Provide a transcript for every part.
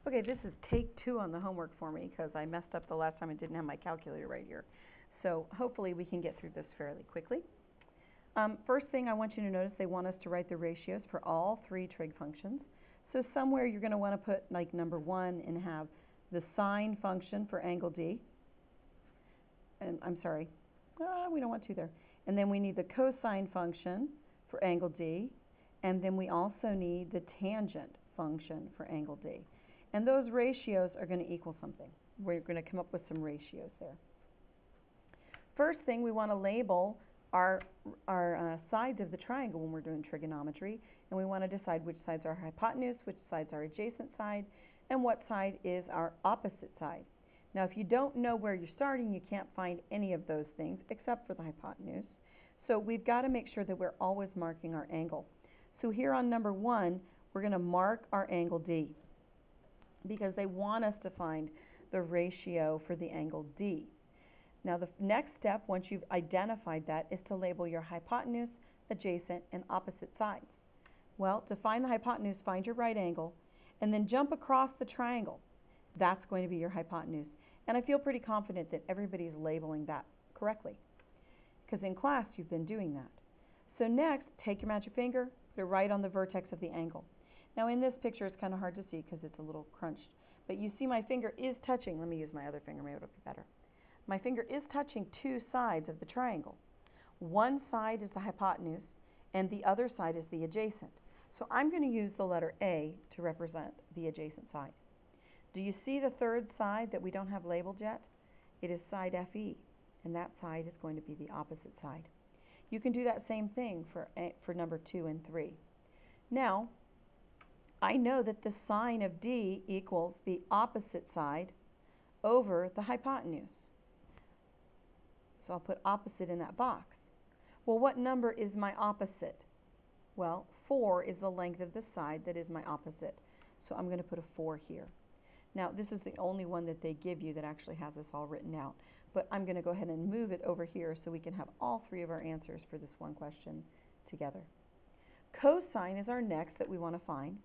Okay, this is take 2 on the homework for me because I messed up the last time and didn't have my calculator right here. So hopefully we can get through this fairly quickly. First thing I want you to notice, they want us to write the ratios for all 3 trig functions. So somewhere you're going to want to put like number 1 and have the sine function for angle D. And I'm sorry, we don't want to there. And then we need the cosine function for angle D. And then we also need the tangent function for angle D. And those ratios are going to equal something. We're going to come up with some ratios there. First thing, we want to label our sides of the triangle when we're doing trigonometry, and we want to decide which side's our hypotenuse, which side's our adjacent side, and what side is our opposite side. Now, if you don't know where you're starting, you can't find any of those things except for the hypotenuse. So we've got to make sure that we're always marking our angle. So here on number 1, we're going to mark our angle D, because they want us to find the ratio for the angle D. Now the next step, once you've identified that, is to label your hypotenuse, adjacent, and opposite sides. Well, to find the hypotenuse, find your right angle, and then jump across the triangle. That's going to be your hypotenuse. And I feel pretty confident that everybody's labeling that correctly, because in class you've been doing that. So next, take your magic finger, put it right on the vertex of the angle. Now in this picture it's kind of hard to see because it's a little crunched, but you see my finger is touching. Let me use my other finger, maybe it'll be better. My finger is touching 2 sides of the triangle. One side is the hypotenuse and the other side is the adjacent. So I'm going to use the letter A to represent the adjacent side. Do you see the third side that we don't have labeled yet? It is side FE, and that side is going to be the opposite side. You can do that same thing for number 2 and 3. Now, I know that the sine of D equals the opposite side over the hypotenuse. So I'll put opposite in that box. Well, what number is my opposite? Well, 4 is the length of the side that is my opposite. So I'm going to put a 4 here. Now, this is the only one that they give you that actually has this all written out. But I'm going to go ahead and move it over here so we can have all 3 of our answers for this one question together. Cosine is our next that we want to find.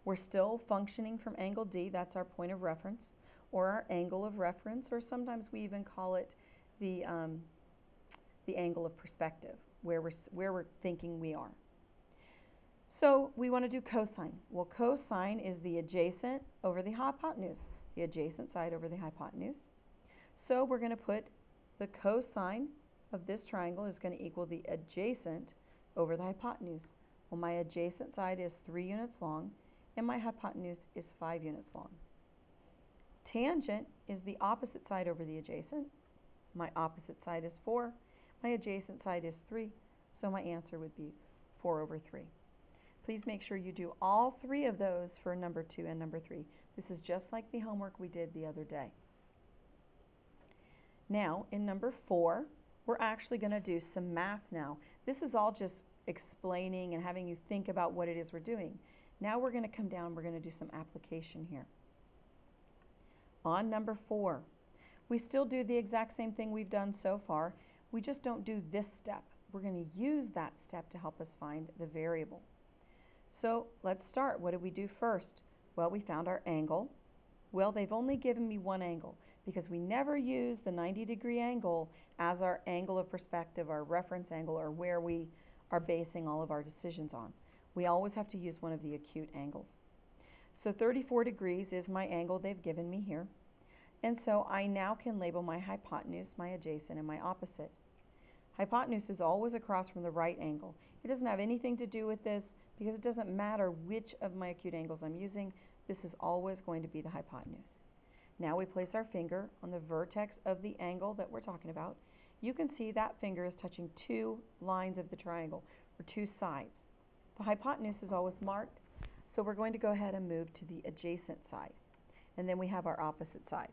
We're still functioning from angle D, that's our point of reference, or our angle of reference, or sometimes we even call it the angle of perspective, where we're thinking we are. So we want to do cosine. Well, cosine is the adjacent over the hypotenuse, the adjacent side over the hypotenuse. So we're going to put the cosine of this triangle is going to equal the adjacent over the hypotenuse. Well, my adjacent side is 3 units long, and my hypotenuse is 5 units long. Tangent is the opposite side over the adjacent. My opposite side is 4. My adjacent side is 3. So my answer would be 4 over 3. Please make sure you do all 3 of those for number 2 and number 3. This is just like the homework we did the other day. Now, in number 4, we're actually going to do some math now. This is all just explaining and having you think about what it is we're doing. Now we're going to come down, we're going to do some application here. On number 4, we still do the exact same thing we've done so far. We just don't do this step. We're going to use that step to help us find the variable. So let's start. What did we do first? Well, we found our angle. Well, they've only given me one angle because we never use the 90-degree angle as our angle of perspective, our reference angle, or where we are basing all of our decisions on. We always have to use one of the acute angles. So 34 degrees is my angle they've given me here. And so I now can label my hypotenuse, my adjacent, and my opposite. Hypotenuse is always across from the right angle. It doesn't have anything to do with this because it doesn't matter which of my acute angles I'm using. This is always going to be the hypotenuse. Now we place our finger on the vertex of the angle that we're talking about. You can see that finger is touching 2 lines of the triangle, or 2 sides. The hypotenuse is always marked, so we're going to go ahead and move to the adjacent side. And then we have our opposite side.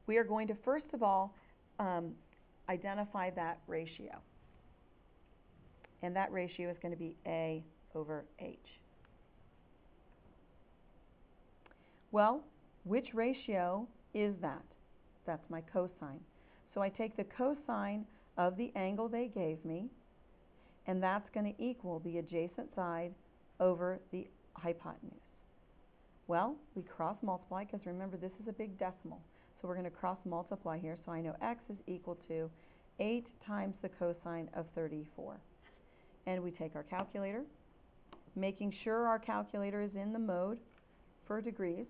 We are going to first of all identify that ratio. And that ratio is going to be A over H. Well, which ratio is that? That's my cosine. So I take the cosine of the angle they gave me, and that's going to equal the adjacent side over the hypotenuse. Well, we cross multiply because remember this is a big decimal. So we're going to cross multiply here. So I know x is equal to 8 times the cosine of 34. And we take our calculator, making sure our calculator is in the mode for degrees.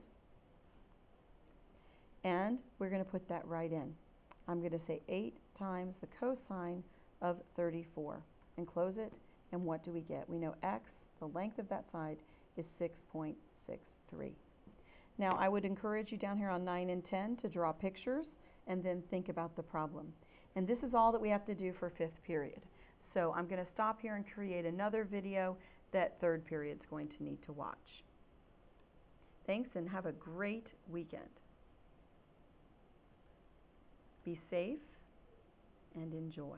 And we're going to put that right in. I'm going to say 8 times the cosine of 34 and close it. And what do we get? We know x, the length of that side, is 6.63. Now, I would encourage you down here on 9 and 10 to draw pictures and then think about the problem. And this is all that we have to do for 5th period. So I'm going to stop here and create another video that 3rd period's going to need to watch. Thanks and have a great weekend. Be safe and enjoy.